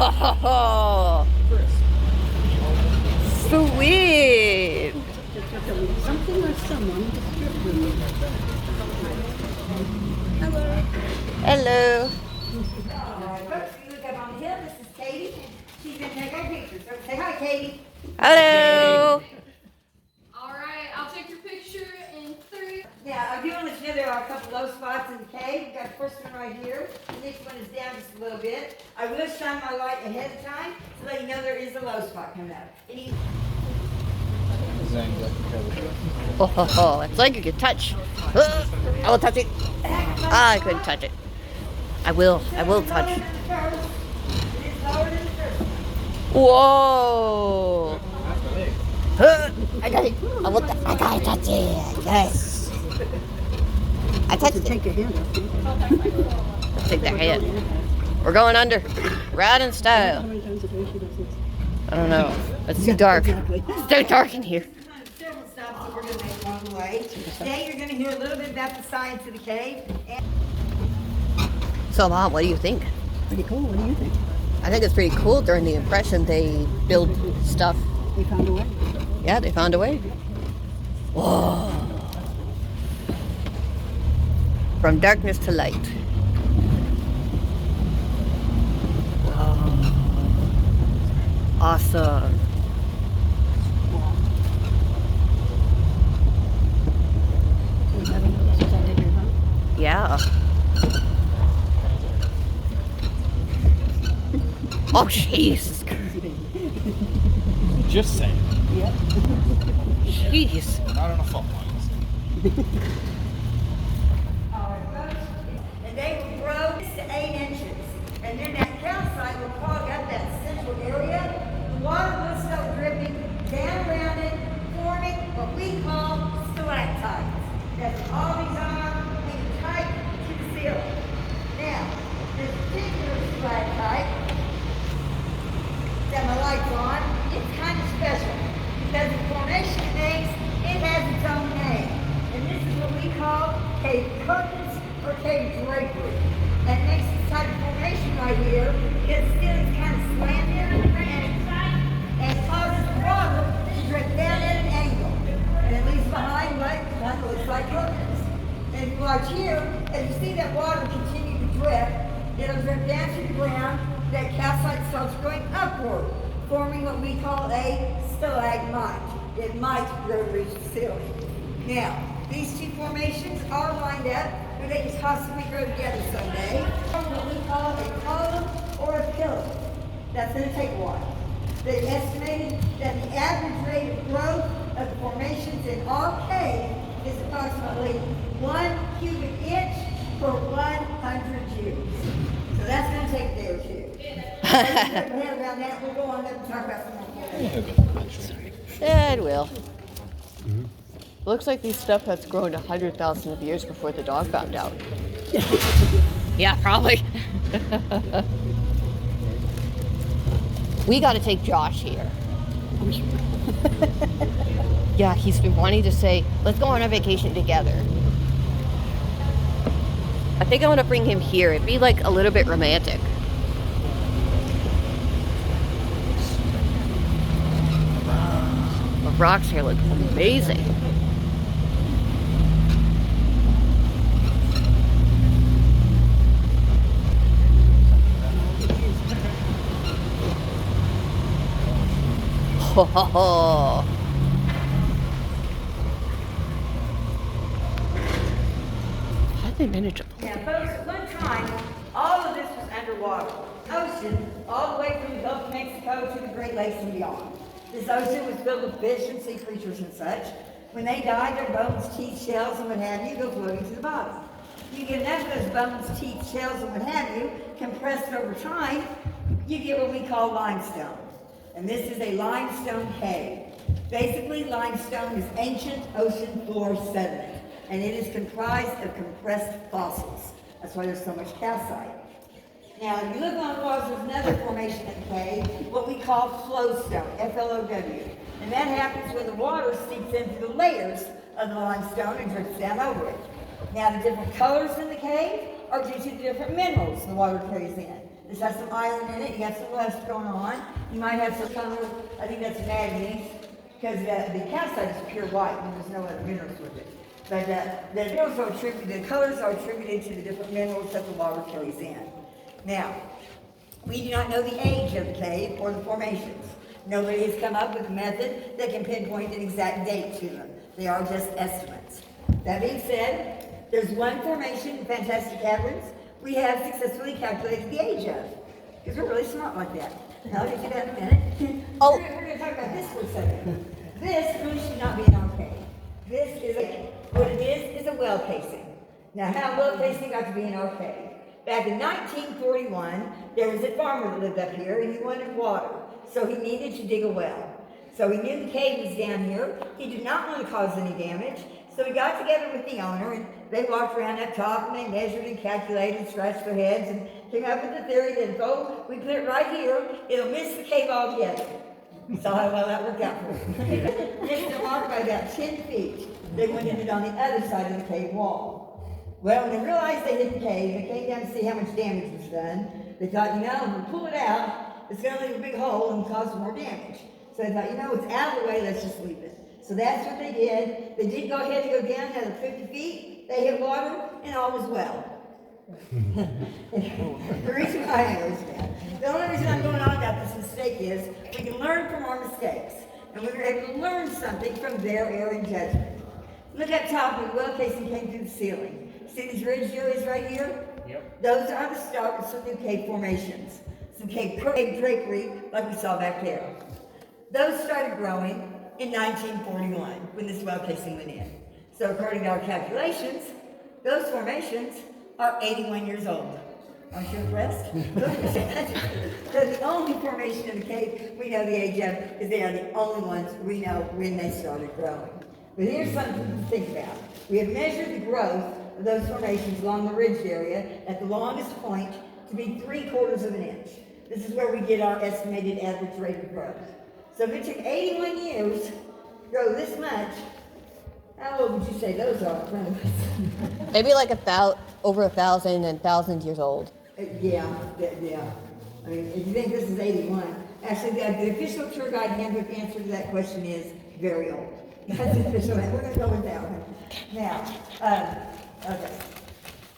Oh, sweet. Something or someone. Hello. Hello. Folks, you look up on the hill. This is Katie. She's been taking pictures. So say hi, Katie. Hello. All right, I'll take your picture in 3. Now, I do want to let you know there are a couple low spots in the cave. We've got the first one right here. The next one is down just a little bit. I will shine my light ahead of time to let you know there is a low spot coming up. Oh, it's like you can touch. I will touch it. I couldn't touch it. I will touch. Whoa. I got it. I gotta touch it. Yes. I touched it. Take your hand off. Let's take that hand. We're going under. Ride in style. How many times a day she does this? I don't know. It's too dark. Exactly. It's too dark in here. Several stops that we're going to make along the way. Today you're going to hear a little bit about the science of the cave. So, Mom, what do you think? Pretty cool. What do you think? I think it's pretty cool. During the Impression, they built stuff. They found a way. Yeah, they found a way. Whoa. From darkness to light. Whoa. Awesome. Yeah. Oh, Jesus. Just saying. Yep. Jeez. Not on a fault lines. And they will grow 6 to 8 inches. And then that calcite will clog up that central area. The water will start dripping down around it, forming what we call stalactites. That's all these are, hanging tight to the ceiling. Now, this particular stalactite that my light's on, it's kind of special because the formation it makes, it has its own name. And this is what we call cave curtains or cave drapery. And it makes this type of formation right here because still it's kind of slanted and causes the water to drip down at an angle. And it leaves behind what looks like curtains. And watch here, as you see that water continue to drip, it'll drip down to the ground. That calcite starts going upward, forming what we call a stalagmite. It might grow to reach the ceiling. Now, these two formations are lined up, but they can possibly grow together someday. What we call a column or a pillar. That's going to take a while. They estimated that the average rate of growth of the formations in all caves is approximately 1 cubic inch per 100 years. So that's going to take a day or two. Around that, we'll go on up and talk about some more. Yeah, it will. Looks like these stuff has grown 100,000 of years before the dog found out. Yeah, probably. We got to take Josh here. Yeah, he's been wanting to say, let's go on a vacation together. I think I want to bring him here. It'd be like a little bit romantic. The rocks here look amazing. Ho ho ho. How did they manage to pull Now, folks, at one time, all of this was underwater. Ocean, all the way from the Gulf of Mexico to the Great Lakes and beyond. This ocean was filled with fish and sea creatures and such. When they died, their bones, teeth, shells, and what have you go floating to the bottom. You get enough of those bones, teeth, shells, and what have you compressed over time, you get what we call limestone. And this is a limestone cave. Basically, limestone is ancient ocean floor sediment, and it is comprised of compressed fossils. That's why there's so much calcite. Now, if you look on the walls, there's another formation in the cave, what we call flowstone, F-L-O-W. And that happens when the water seeps into the layers of the limestone and drips down over it. Now, the different colors in the cave are due to the different minerals the water carries in. This has some iron in it. You have some rust going on. You might have some color. I think that's manganese, because the calcite is pure white and there's no other minerals with it. But the minerals are attributed, the colors are attributed to the different minerals that the water carries in. Now, we do not know the age of the cave or the formations. Nobody has come up with a method that can pinpoint an exact date to them. They are just estimates. That being said, there's one formation in Fantastic Caverns we have successfully calculated the age of. Because we're really smart like that. I'll get to that in a minute. Oh. We're going to talk about this for a second. This really should not be in our cave. What it is a well casing. Now, how well casing got to be in our cave? Back in 1941, there was a farmer that lived up here and he wanted water. So he needed to dig a well. So he knew the cave was down here. He did not want to cause any damage. So he got together with the owner and they walked around up top and they measured and calculated, scratched their heads and came up with the theory that if we put it right here, it'll miss the cave altogether. Saw how well that worked out for him. Missed the mark by about 10 feet. They went in it on the other side of the cave wall. Well, when they realized they hit the cave, they came down to see how much damage was done. They thought, if we pull it out, it's going to leave a big hole and cause more damage. So they thought, it's out of the way, let's just leave it. So that's what they did. They did go ahead and go down another 50 feet. They hit water, and all was well. The reason why I understand. The only reason I'm going on about this mistake is we can learn from our mistakes. And we were able to learn something from their error in judgment. Look up top where the well casing came through the ceiling. See these ridge areas right here? Yep. Those are the start of some new cave formations. Some cave drapery, like we saw back there. Those started growing in 1941 when this well casing went in. So according to our calculations, those formations are 81 years old. Aren't you impressed? So the only formation in the cave we know the age of is they are the only ones we know when they started growing. But here's something to think about. We have measured the growth of those formations along the ridge area at the longest point to be 3/4 of an inch. This is where we get our estimated average rate of growth. So if it took 81 years to grow this much, how old would you say those are in front of us? Maybe like over 1,000 and thousands years old. Yeah. I mean, if you think this is 81, actually the official tour guide handbook answer to that question is very old. That's official. We're going to go with that one. Now, okay.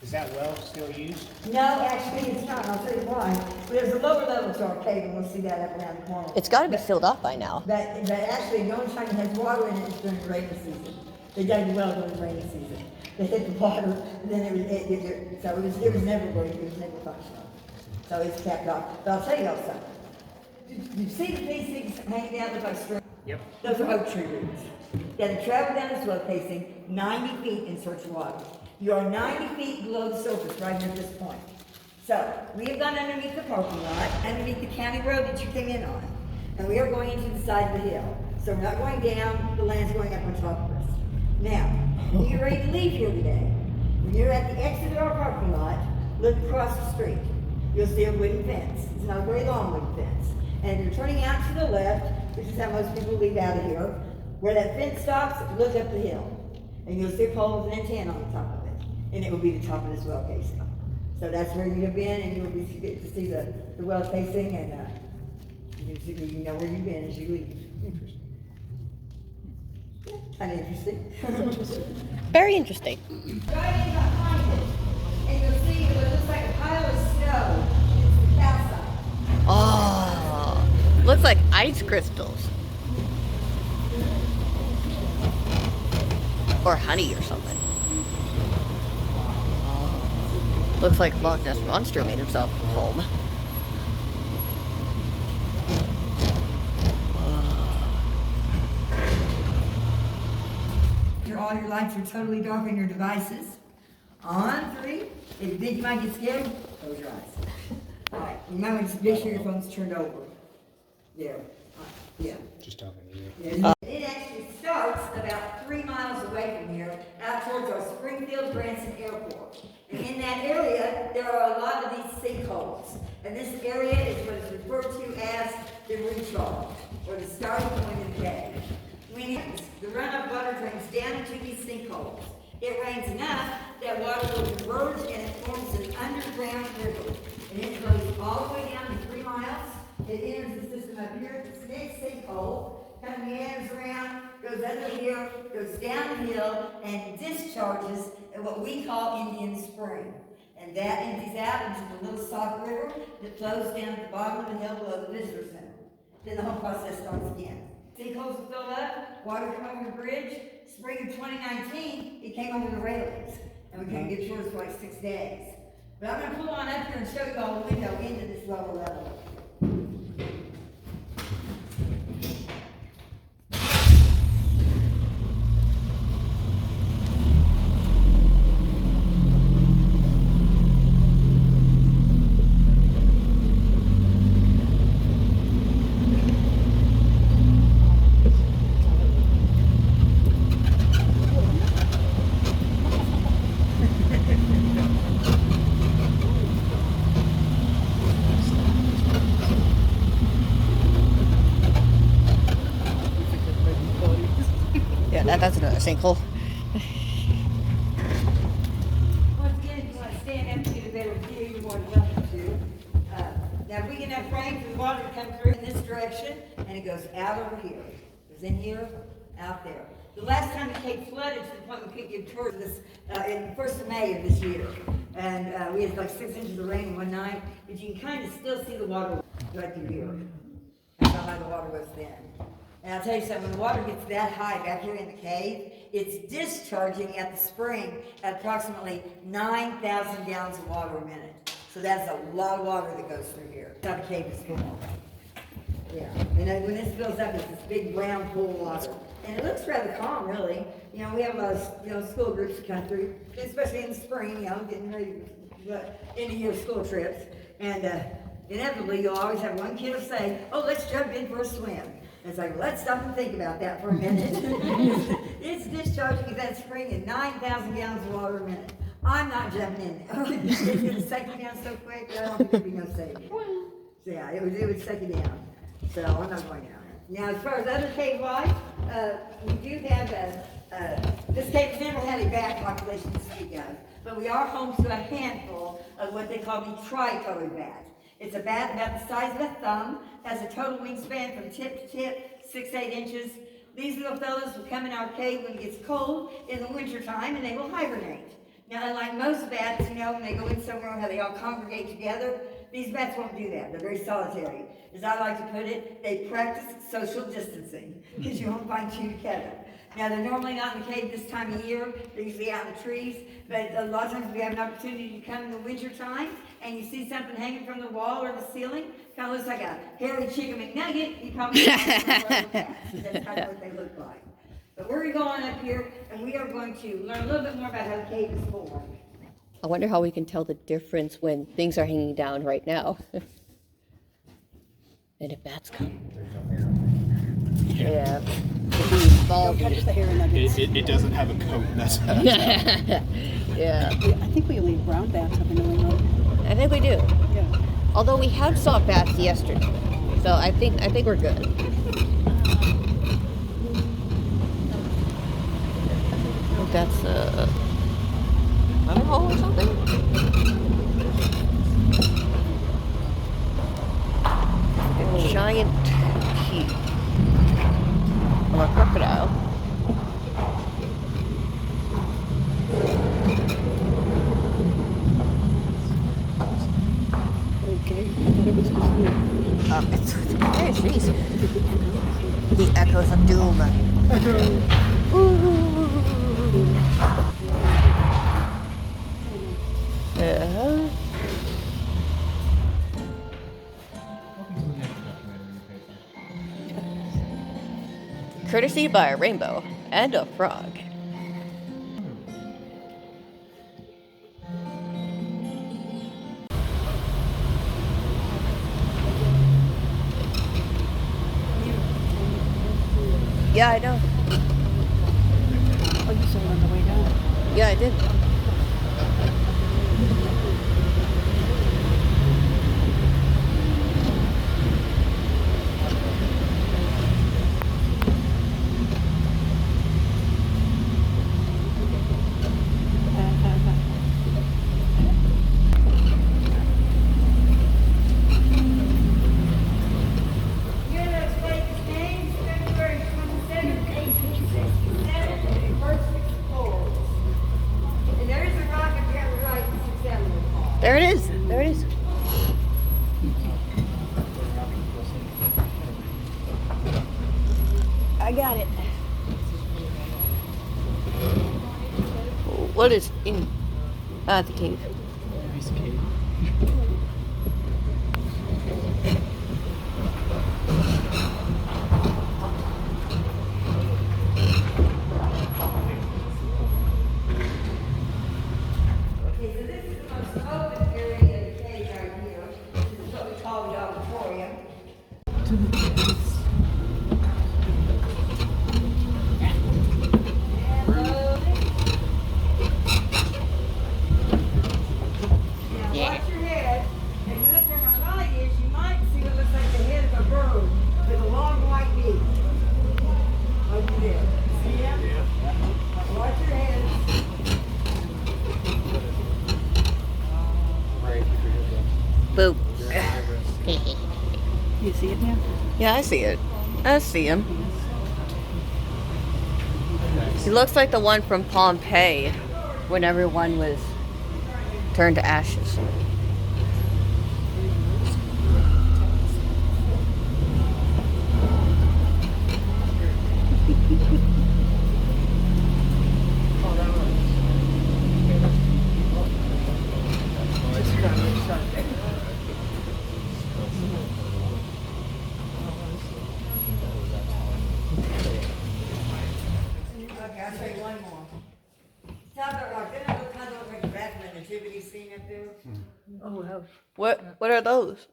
Is that well still used? No, actually it's not. I'll tell you why. There's a lower level to our cave, and we'll see that up around the corner. It's got to be filled up by now. But actually, the only time it has water in it is during the rainy season. They dug the well during the rainy season. They hit the water, and then it was never working. It was never functional. So it's kept off. But I'll tell you all something. You see these things hanging out look like string? Yep. Those are oak tree roots. That have traveled down this well casing 90 feet in search of water. You are 90 feet below the surface right here at this point. So, we have gone underneath the parking lot, underneath the county road that you came in on. And we are going into the side of the hill. So we're not going down, the land's going up on top of us. Now, when you're ready to leave here today, when you're at the exit of our parking lot, look across the street. You'll see a wooden fence. It's not a very long wooden fence. And if you're turning out to the left, which is how most people leave out of here, where that fence stops, look up the hill. And you'll see a pole with an antenna on the top of it. And it will be the top of this well casing. So that's where you have been, and you will get to see the well casing, and you know where you've been as you leave. Interesting. Kind of interesting. Very interesting. Right in behind it, and you'll see what looks like a pile of snow. It's the calcite. Oh, looks like ice crystals. Or honey or something. Looks like Loch Ness Monster made himself home. All your lights are totally dark on your devices. On 3. If you think you might get scared, close your eyes. All right. Remember to make sure your phone's turned over. There. Yeah. Just talking to you. Yeah. It actually starts about 3 miles away from here, out towards our Springfield Branson Airport. And in that area, there are a lot of these sinkholes. And this area is what is referred to as the recharge, or the starting point of the cave. When the runoff water drains down into these sinkholes, it rains enough that water will converge and it forms an underground river. And it flows all the way down to 3 miles. It enters the system up here, it's the next sinkhole, kind of meanders around, goes under here, goes down the hill, and discharges at what we call Indian Spring. And that empties out into the little soft river that flows down at the bottom of the hill below the visitor center. Then the whole process starts again. Sinkholes will fill up, water come over the bridge. Spring of 2019, it came over the railings, and we couldn't get tours for like 6 days. But I'm going to pull on up here and show you all the window into this lower level. Yeah, that's another sinkhole. Once again, if you want to stand up to get a better view, you're more than welcome to. Now, if we get enough rain for the water to come through in this direction, and it goes out over here. It goes in here, out there. The last time the Cape flooded to the point we couldn't give tours this, in the 1st of May of this year. And we had like 6 inches of rain in one night, but you can kind of still see the water right through here. That's how high the water was then. And I'll tell you something, when the water gets that high back here in the cave, it's discharging at the spring at approximately 9,000 gallons of water a minute. So that's a lot of water that goes through here. That's how the cave is full. Yeah, and then when this fills up, it's this big brown pool of water. And it looks rather calm, really. You know, we have a lot of, school groups that come through, especially in the spring, getting ready for end-of-year school trips. And inevitably, you'll always have one kid will say, oh, let's jump in for a swim. And it's like, let's stop and think about that for a minute. It's discharging at that spring at 9,000 gallons of water a minute. I'm not jumping in there. It's going to suck you down so quick, I don't think there'd be no saving. So yeah, it would suck you down. So I'm not going down there. Now, as far as other cave life, we do have this cave has never had a bat population to speak of, but we are home to a handful of what they call the tricolored bat. It's a bat about the size of a thumb, has a total wingspan from tip to tip, 6-8 inches. These little fellows will come in our cave when it gets cold in the wintertime, and they will hibernate. Now, unlike most bats, when they go in somewhere how they all congregate together, these bats won't do that. They're very solitary. As I like to put it, they practice social distancing, because you won't find two together. Now, they're normally not in the cave this time of year. They're usually out in the trees. But a lot of times we have an opportunity to come in the winter time, and you see something hanging from the wall or the ceiling, kind of looks like a hairy chicken McNugget. You probably know that's kind of what they look like. But we're going up here, and we are going to learn a little bit more about how the cave is formed. I wonder how we can tell the difference when things are hanging down right now. And if bats come. Yeah. Don't touch the hair nuggets. It doesn't have a coat. That's Yeah. I think we only have brown bats up in New England. I think we do. Yeah. Although we had saw bats yesterday. So I think we're good. That's a hole or something. A giant key. Or a crocodile. Okay. I thought it was just me. It's jeez. The echoes of doom. Courtesy by a rainbow and a frog. Yeah, I know. Oh, you saw it on the way down. Yeah, I did. got it. What is in the cave? Okay, so this is the most open area of the cave right here. This is what we call the auditorium. Now watch your head. If you look where my light is, you might see what looks like the head of a bird with a long white beak. Over there. See him? Yeah. Watch your head. Boop. You see it now? Yeah, I see it. I see him. He looks like the one from Pompeii when everyone was turned to ashes. Okay, I'll show you one more. Talk about rock. Didn't it look kind of look like the back of a nativity scene up there? Oh, wow. What are those?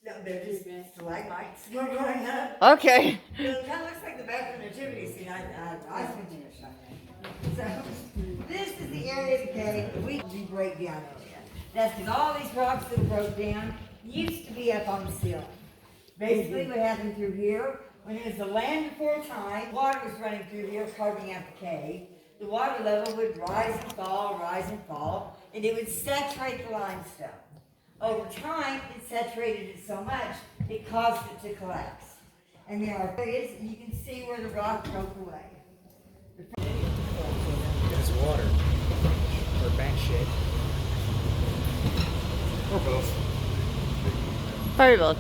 No, they're just stalagmites. We're going up. Okay. It kind of looks like the back of a nativity scene. I spent too much time there. So, this is the area of the cave that we break down area. That's because all these rocks that broke down used to be up on the ceiling. Basically, what happened through here, when it was the land before time, water was running through here, carving out the cave. The water level would rise and fall, and it would saturate the limestone. Over time, it saturated it so much, it caused it to collapse. And there are areas, you can see where the rock broke away. It's water. Or bank shape. Or both. Probably both.